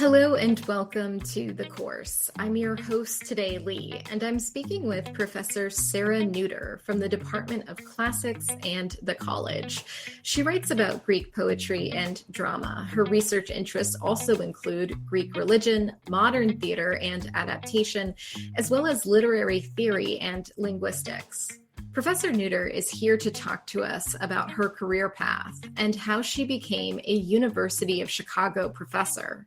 Hello and welcome to The Course. I'm your host today, Lee, and I'm speaking with Professor Sarah Nooter from the Department of Classics and the College. She writes about Greek poetry and drama. Her research interests also include Greek religion, modern theater and adaptation, as well as literary theory and linguistics. Professor Nooter is here to talk to us about her career path and how she became a University of Chicago professor.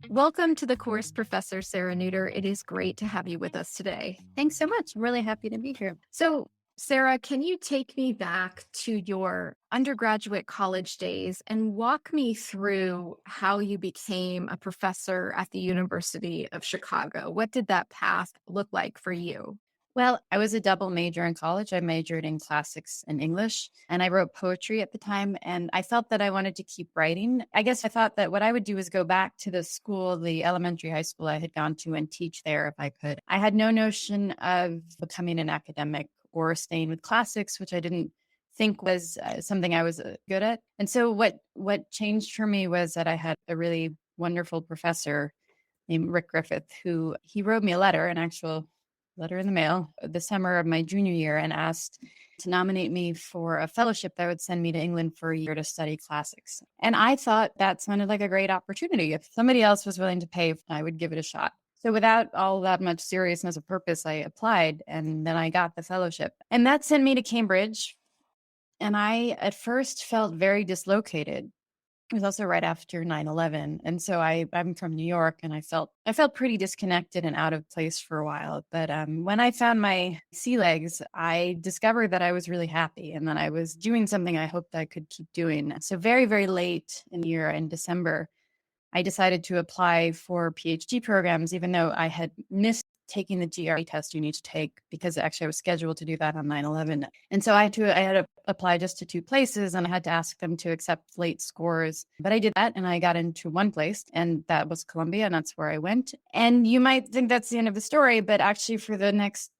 Welcome to the course, Professor Sarah Nooter. It is great to have you with us today. Thanks so much. I'm really happy to be here. So, Sarah, can you take me back to your undergraduate college days and walk me through how you became a professor at the University of Chicago? What did that path look like for you? Well, I was a double major in college. I majored in classics and English, and I wrote poetry at the time. And I felt that I wanted to keep writing. I guess I thought that what I would do is go back to the school, the elementary high school I had gone to, and teach there if I could. I had no notion of becoming an academic or staying with classics, which I didn't think was something I was good at. And so what changed for me was that I had a really wonderful professor named Rick Griffith, who he wrote me a letter, an actual letter in the mail, the summer of my junior year, and asked to nominate me for a fellowship that would send me to England for a year to study classics. And I thought that sounded like a great opportunity. If somebody else was willing to pay, I would give it a shot. So without all that much seriousness of purpose, I applied, and then I got the fellowship. And that sent me to Cambridge. And I at first felt very dislocated. It was also right after 9/11. And so I'm from New York, and I felt pretty disconnected and out of place for a while. But when I found my sea legs, I discovered that I was really happy and that I was doing something I hoped I could keep doing. So very, very late in the year, in December, I decided to apply for PhD programs, even though I had missed taking the GRE test you need to take, because actually I was scheduled to do that on 9/11. And so I had to apply just to two places, and I had to ask them to accept late scores. But I did that, and I got into one place, and that was Columbia, and that's where I went. And you might think that's the end of the story, but actually for the next,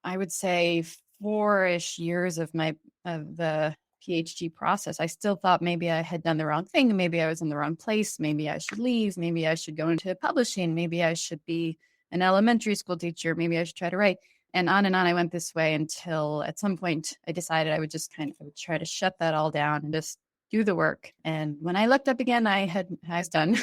I would say, 4-ish years of the PhD process, I still thought maybe I had done the wrong thing. Maybe I was in the wrong place. Maybe I should leave. Maybe I should go into publishing. Maybe I should be an elementary school teacher. Maybe I should try to write. And on I went this way until at some point I decided I would just I would try to shut that all down and just do the work. And when I looked up again, I was done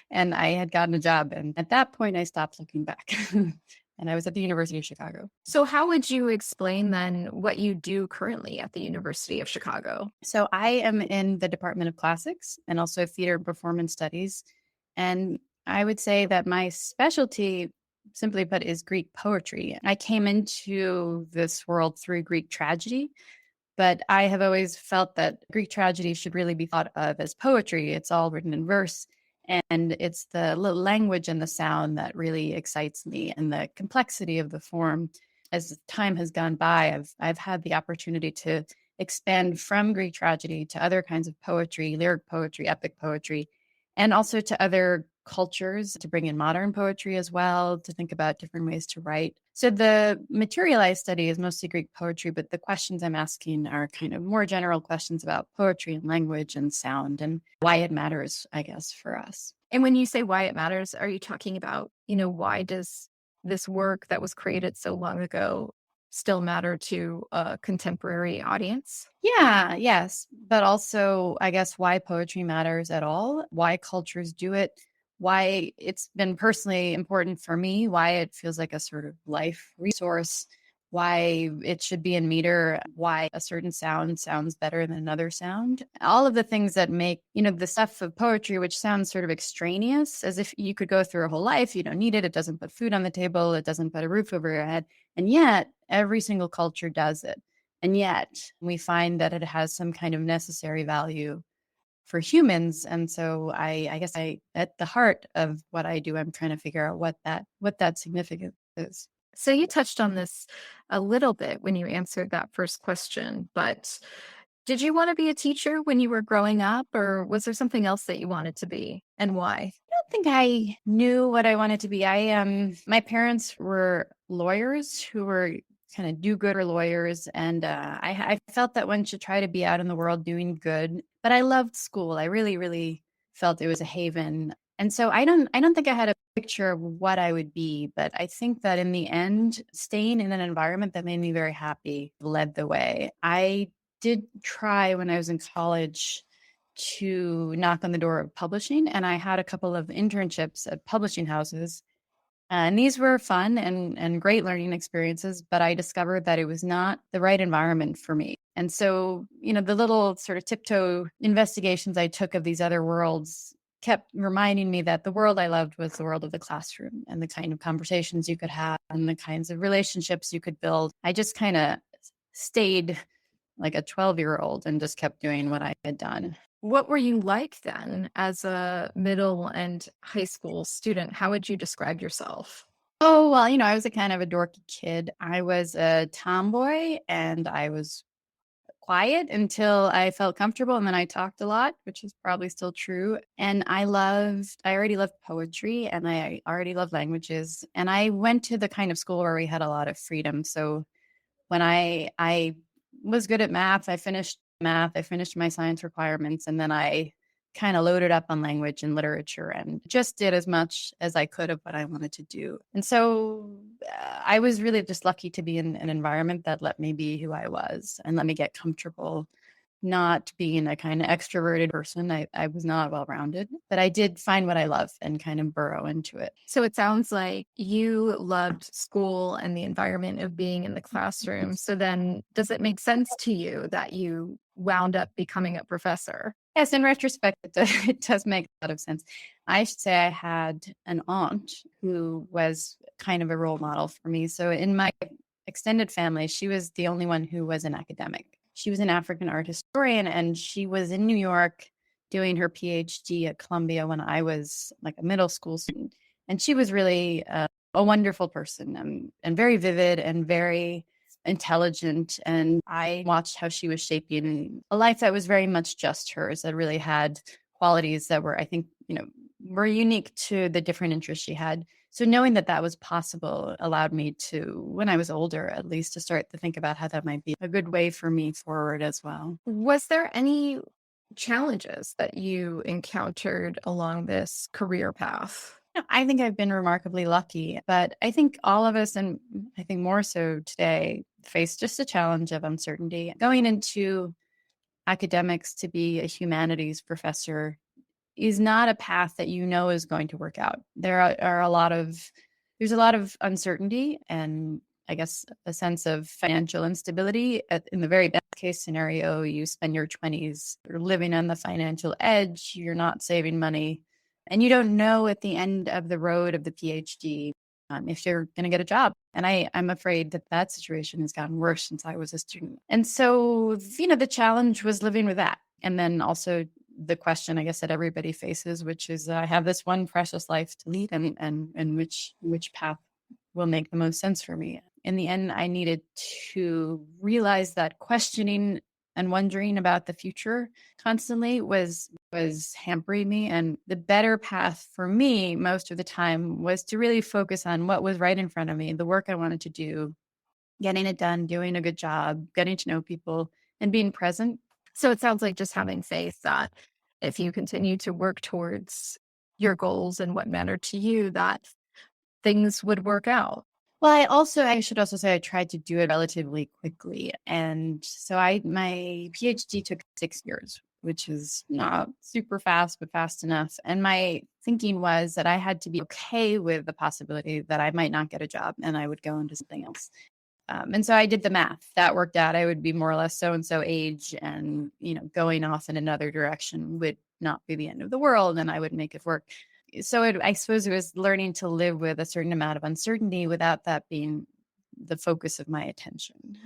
and I had gotten a job. And at that point, I stopped looking back. And I was at the University of Chicago. So how would you explain then what you do currently at the University of Chicago? So I am in the Department of Classics and also Theater and Performance Studies. And I would say that my specialty, simply put, is Greek poetry. I came into this world through Greek tragedy, but I have always felt that Greek tragedy should really be thought of as poetry. It's all written in verse. And it's the language and the sound that really excites me, and the complexity of the form. As time has gone by, I've had the opportunity to expand from Greek tragedy to other kinds of poetry, lyric poetry, epic poetry, and also to other cultures, to bring in modern poetry as well, to think about different ways to write. So the material I study is mostly Greek poetry, but the questions I'm asking are kind of more general questions about poetry and language and sound and why it matters, I guess, for us. And when you say why it matters, are you talking about, why does this work that was created so long ago still matter to a contemporary audience? Yeah, yes. But also, I guess, why poetry matters at all, why cultures do it, why it's been personally important for me, why it feels like a sort of life resource, why it should be in meter, why a certain sound sounds better than another sound. All of the things that make, the stuff of poetry, which sounds sort of extraneous, as if you could go through a whole life, you don't need it. It doesn't put food on the table. It doesn't put a roof over your head. And yet every single culture does it. And yet we find that it has some kind of necessary value for humans. And so I guess at the heart of what I do, I'm trying to figure out what that significance is. So you touched on this a little bit when you answered that first question, but did you want to be a teacher when you were growing up, or was there something else that you wanted to be, and why? I don't think I knew what I wanted to be. My parents were lawyers who were kind of do-gooder lawyers, and I felt that one should try to be out in the world doing good. But I loved school. I really, really felt it was a haven. And so I don't think I had a picture of what I would be, but I think that in the end, staying in an environment that made me very happy led the way. I did try when I was in college to knock on the door of publishing, and I had a couple of internships at publishing houses. And these were fun and great learning experiences, but I discovered that it was not the right environment for me. And so, the little sort of tiptoe investigations I took of these other worlds kept reminding me that the world I loved was the world of the classroom and the kind of conversations you could have and the kinds of relationships you could build. I just kind of stayed like a 12-year-old and just kept doing what I had done. What were you like then as a middle and high school student? How would you describe yourself? Oh, well, I was a kind of a dorky kid. I was a tomboy and I was quiet until I felt comfortable. And then I talked a lot, which is probably still true. And I already loved poetry and I already loved languages. And I went to the kind of school where we had a lot of freedom. So when I was good at math, I finished my science requirements, and then I kind of loaded up on language and literature and just did as much as I could of what I wanted to do. And so I was really just lucky to be in an environment that let me be who I was and let me get comfortable not being a kind of extroverted person. I was not well rounded, but I did find what I love and kind of burrow into it. So it sounds like you loved school and the environment of being in the classroom. So then does it make sense to you that you wound up becoming a professor? Yes, in retrospect, it does make a lot of sense. I should say I had an aunt who was kind of a role model for me. So in my extended family, she was the only one who was an academic. She was an African art historian, and she was in New York doing her PhD at Columbia when I was like a middle school student. And she was really a wonderful person and very vivid and very intelligent. And I watched how she was shaping a life that was very much just hers, that really had qualities that were, I think, were unique to the different interests she had. So knowing that that was possible allowed me to, when I was older, at least to start to think about how that might be a good way for me forward as well. Was there any challenges that you encountered along this career path? I think I've been remarkably lucky, but I think all of us, and I think more so today, face just a challenge of uncertainty. Going into academics to be a humanities professor is not a path that is going to work out. There's a lot of uncertainty and I guess a sense of financial instability. In the very best case scenario, you spend your 20s living on the financial edge, you're not saving money, and you don't know at the end of the road of the PhD if you're going to get a job. And I'm afraid that situation has gotten worse since I was a student. And so, the challenge was living with that. And then also the question, I guess, that everybody faces, which is I have this one precious life to lead and which path will make the most sense for me. In the end, I needed to realize that questioning and wondering about the future constantly was hampering me. And the better path for me most of the time was to really focus on what was right in front of me, the work I wanted to do, getting it done, doing a good job, getting to know people, and being present. So it sounds like just having faith that if you continue to work towards your goals and what mattered to you, that things would work out. Well, I should also say I tried to do it relatively quickly. And so my PhD took 6 years, which is not super fast, but fast enough. And my thinking was that I had to be okay with the possibility that I might not get a job and I would go into something else. And so I did the math. That worked out. I would be more or less so-and-so age, and, going off in another direction would not be the end of the world and I would make it work. So I suppose it was learning to live with a certain amount of uncertainty without that being the focus of my attention.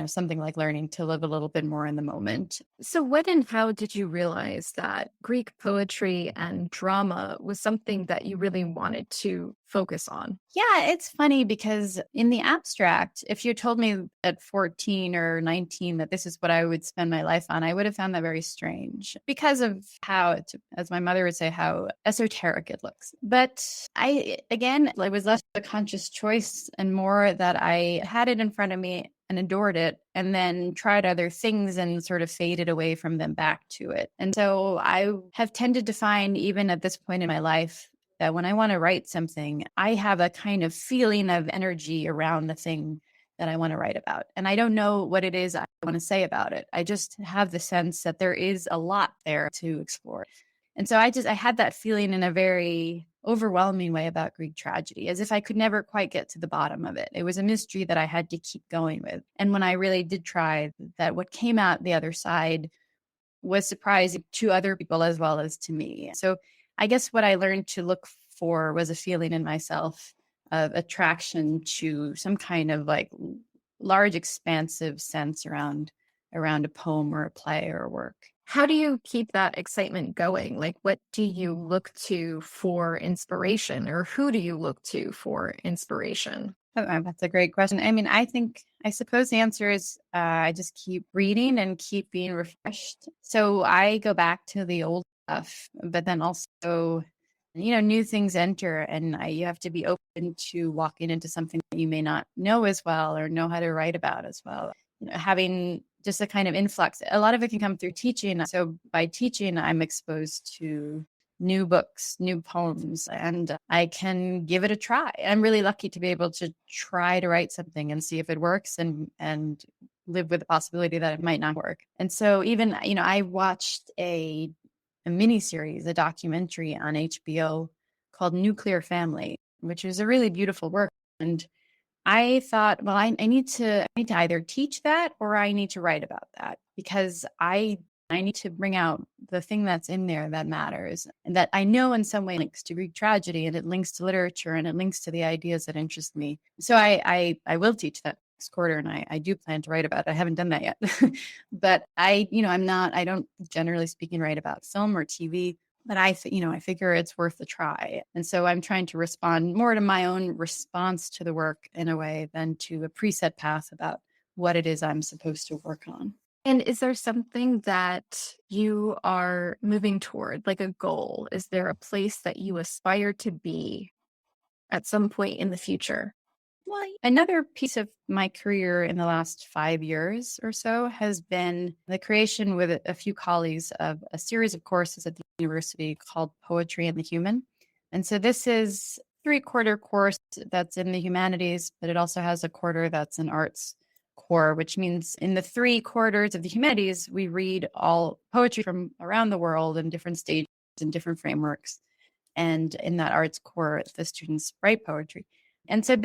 Something like learning to live a little bit more in the moment. So when and how did you realize that Greek poetry and drama was something that you really wanted to focus on? Yeah, it's funny because in the abstract, if you told me at 14 or 19 that this is what I would spend my life on, I would have found that very strange because of how, as my mother would say, how esoteric it looks. But it was less a conscious choice and more that I had it in front of me and adored it, and then tried other things and sort of faded away from them back to it. And so I have tended to find, even at this point in my life, that when I want to write something, I have a kind of feeling of energy around the thing that I want to write about. And I don't know what it is I want to say about it. I just have the sense that there is a lot there to explore. And so I had that feeling in a very overwhelming way about Greek tragedy, as if I could never quite get to the bottom of it. It was a mystery that I had to keep going with. And when I really did try, that what came out the other side was surprising to other people as well as to me. So I guess what I learned to look for was a feeling in myself of attraction to some kind of like large, expansive sense around a poem or a play or a work. How do you keep that excitement going? Like, what do you look to for inspiration, or who do you look to for inspiration? Oh, that's a great question. I mean, I suppose the answer is I just keep reading and keep being refreshed. So I go back to the old stuff, but then also, new things enter, and you have to be open to walking into something that you may not know as well or know how to write about as well. Having just a kind of influx. A lot of it can come through teaching. So by teaching, I'm exposed to new books, new poems, and I can give it a try. I'm really lucky to be able to try to write something and see if it works, and live with the possibility that it might not work. And so even, I watched a mini series, a documentary on HBO called Nuclear Family, which was a really beautiful work. And I thought, well, I need to either teach that or I need to write about that, because I need to bring out the thing that's in there that matters, and that I know in some way links to Greek tragedy, and it links to literature, and it links to the ideas that interest me. So I will teach that next quarter, and I do plan to write about it. I haven't done that yet, but I don't generally speaking write about film or TV. But I figure it's worth a try. And so I'm trying to respond more to my own response to the work in a way than to a preset path about what it is I'm supposed to work on. And is there something that you are moving toward, like a goal? Is there a place that you aspire to be at some point in the future? Well, another piece of my career in the last 5 years or so has been the creation with a few colleagues of a series of courses at the university called Poetry and the Human. And so this is 3-quarter course that's in the humanities, but it also has a quarter that's an arts core, which means in the 3 quarters of the humanities, we read all poetry from around the world in different stages and different frameworks. And in that arts core, the students write poetry. And so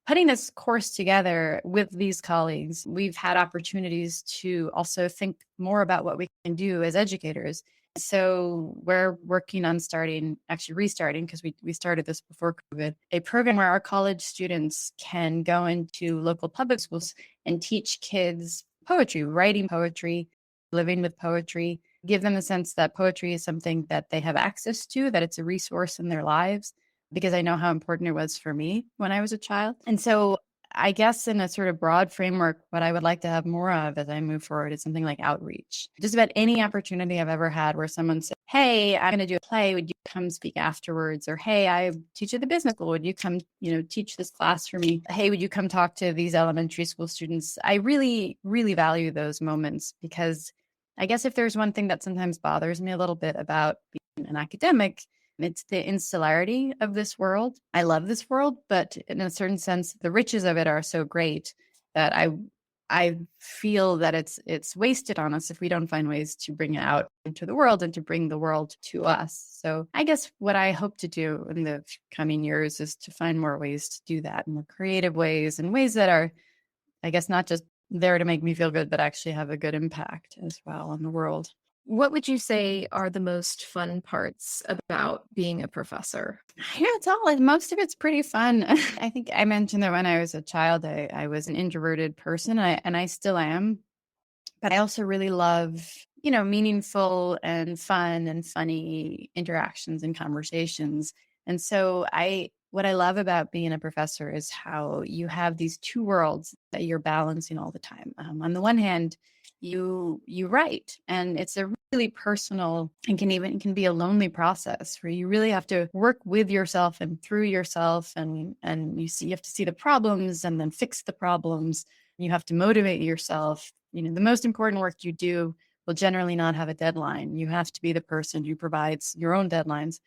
putting this course together with these colleagues, we've had opportunities to also think more about what we can do as educators. So we're working on restarting, because we started this before COVID, a program where our college students can go into local public schools and teach kids poetry, writing poetry, living with poetry, give them the sense that poetry is something that they have access to, that it's a resource in their lives, because I know how important it was for me when I was a child. And so I guess in a sort of broad framework, what I would like to have more of as I move forward is something like outreach. Just about any opportunity I've ever had where someone said, hey, I'm going to do a play. Would you come speak afterwards? Or, hey, I teach at the business school. Would you come, teach this class for me? Hey, would you come talk to these elementary school students? I really, really value those moments, because I guess if there's one thing that sometimes bothers me a little bit about being an academic, it's the insularity of this world. I love this world, but in a certain sense, the riches of it are so great that I feel that it's wasted on us if we don't find ways to bring it out into the world and to bring the world to us. So I guess what I hope to do in the coming years is to find more ways to do that in more creative ways, and ways that are, I guess, not just there to make me feel good, but actually have a good impact as well on the world. What would you say are the most fun parts about being a professor? Yeah, most of it's pretty fun. I think I mentioned that when I was a child, I was an introverted person, and I still am. But I also really love, meaningful and fun and funny interactions and conversations. And so what I love about being a professor is how you have these two worlds that you're balancing all the time. On the one hand, you write, and it's a really personal and can be a lonely process where you really have to work with yourself and through yourself, and you have to see the problems and then fix the problems. You have to motivate yourself. The most important work you do will generally not have a deadline. You have to be the person who provides your own deadlines.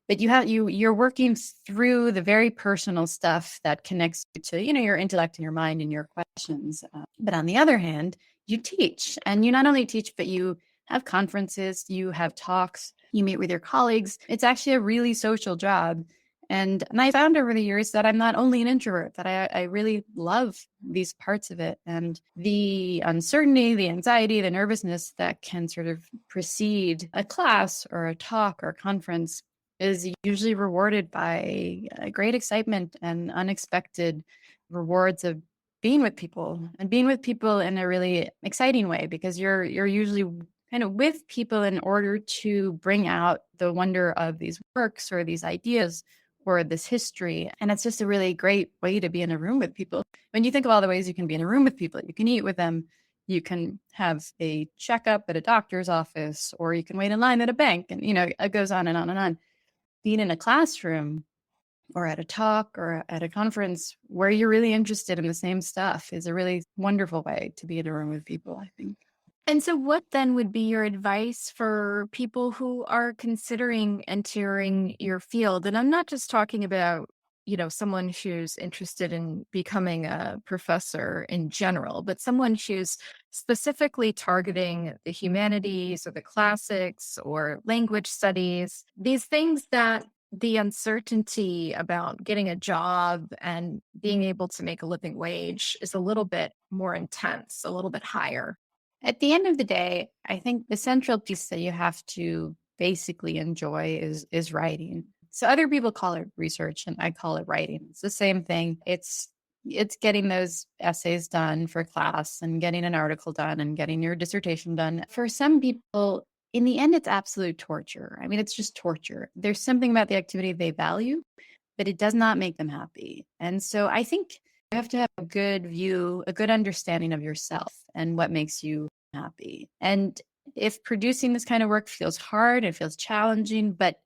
But you're working through the very personal stuff that connects you to, your intellect and your mind and your questions. But on the other hand, you teach, and you not only teach, but you have conferences, you have talks, you meet with your colleagues. It's actually a really social job. And I found over the years that I'm not only an introvert, that I really love these parts of it. And the uncertainty, the anxiety, the nervousness that can sort of precede a class or a talk or a conference is usually rewarded by a great excitement and unexpected rewards of being with people, and being with people in a really exciting way, because you're usually kind of with people in order to bring out the wonder of these works or these ideas or this history. And it's just a really great way to be in a room with people. When you think of all the ways you can be in a room with people, you can eat with them, you can have a checkup at a doctor's office, or you can wait in line at a bank, and it goes on and on and on. Being in a classroom or at a talk or at a conference where you're really interested in the same stuff is a really wonderful way to be in a room with people, I think. And so, what then would be your advice for people who are considering entering your field? And I'm not just talking about, someone who's interested in becoming a professor in general, but someone who's specifically targeting the humanities or the classics or language studies, these things that the uncertainty about getting a job and being able to make a living wage is a little bit more intense, a little bit higher. At the end of the day, I think the central piece that you have to basically enjoy is writing. So other people call it research and I call it writing. It's the same thing. It's getting those essays done for class and getting an article done and getting your dissertation done. For some people, in the end, it's absolute torture. I mean, it's just torture. There's something about the activity they value, but it does not make them happy. And so I think you have to have a good view, a good understanding of yourself and what makes you happy. And if producing this kind of work feels hard, it feels challenging, but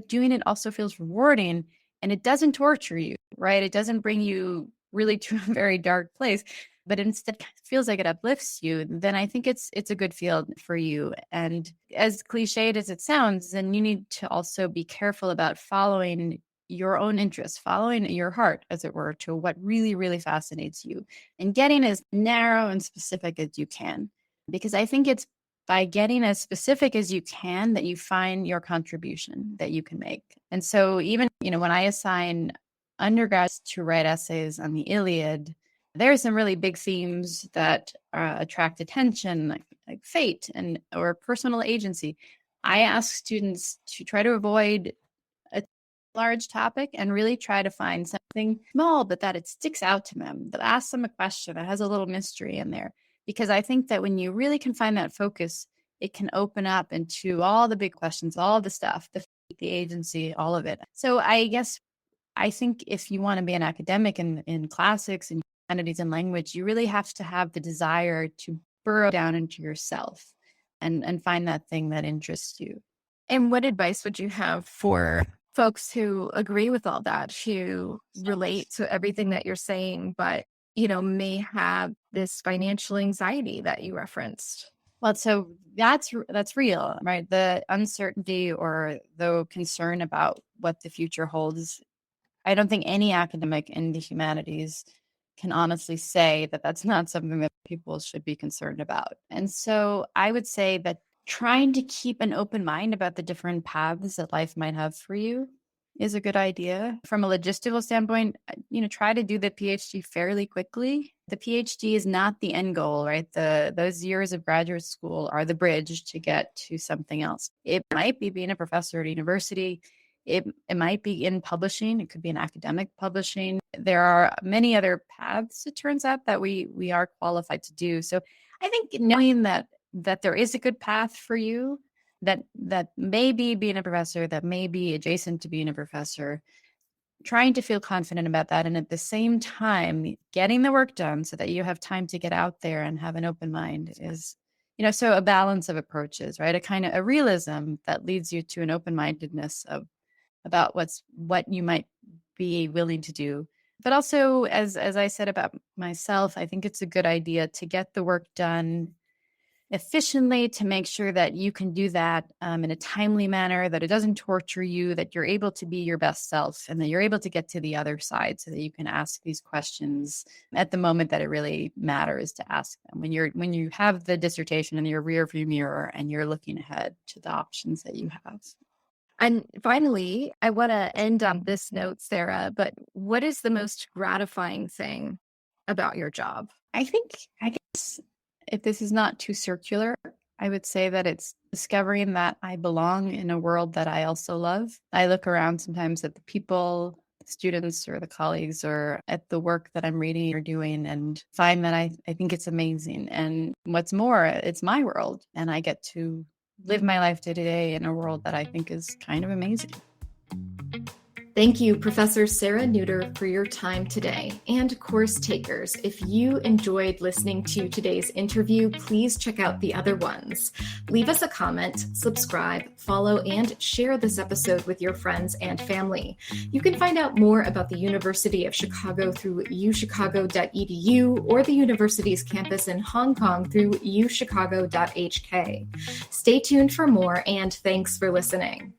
doing it also feels rewarding, and it doesn't torture you, right? It doesn't bring you really to a very dark place, but instead feels like it uplifts you, then I think it's a good field for you. And as cliched as it sounds, then you need to also be careful about following your own interests, following your heart, as it were, to what really, really fascinates you, and getting as narrow and specific as you can. Because I think it's by getting as specific as you can that you find your contribution that you can make. And so even, when I assign undergrads to write essays on the Iliad, there are some really big themes that attract attention, like fate or personal agency. I ask students to try to avoid a large topic and really try to find something small, but that it sticks out to them, that asks them a question that has a little mystery in there. Because I think that when you really can find that focus, it can open up into all the big questions, all the stuff, the agency, all of it. So I think if you want to be an academic in classics and humanities and language, you really have to have the desire to burrow down into yourself and find that thing that interests you. And what advice would you have for folks who agree with all that, who relate to everything that you're saying, but, may have this financial anxiety that you referenced? Well, so that's real, right? The uncertainty or the concern about what the future holds. I don't think any academic in the humanities can honestly say that that's not something that people should be concerned about. And so I would say that trying to keep an open mind about the different paths that life might have for you is a good idea. From a logistical standpoint, try to do the PhD fairly quickly. The PhD is not the end goal, right? Those years of graduate school are the bridge to get to something else. It might be being a professor at a university. It might be in publishing. It could be in academic publishing. There are many other paths, it turns out, that we are qualified to do. So I think knowing that there is a good path for you, that may be being a professor, that may be adjacent to being a professor, trying to feel confident about that. And at the same time, getting the work done so that you have time to get out there and have an open mind is, so a balance of approaches, right? A realism that leads you to an open-mindedness about what you might be willing to do, But also, as I said about myself, I think it's a good idea to get the work done efficiently, to make sure that you can do that in a timely manner, that it doesn't torture you, that you're able to be your best self, and that you're able to get to the other side so that you can ask these questions at the moment that it really matters to ask them. When you have the dissertation in your rear view mirror and you're looking ahead to the options that you have. And finally, I want to end on this note, Sarah, but what is the most gratifying thing about your job? I guess if this is not too circular, I would say that it's discovering that I belong in a world that I also love. I look around sometimes at the people, the students or the colleagues, or at the work that I'm reading or doing, and find that I think it's amazing. And what's more, it's my world, and I get to live my life day to day in a world that I think is kind of amazing. Thank you, Professor Sarah Nooter, for your time today. And course takers, if you enjoyed listening to today's interview, please check out the other ones. Leave us a comment, subscribe, follow, and share this episode with your friends and family. You can find out more about the University of Chicago through uchicago.edu or the university's campus in Hong Kong through uchicago.hk. Stay tuned for more, and thanks for listening.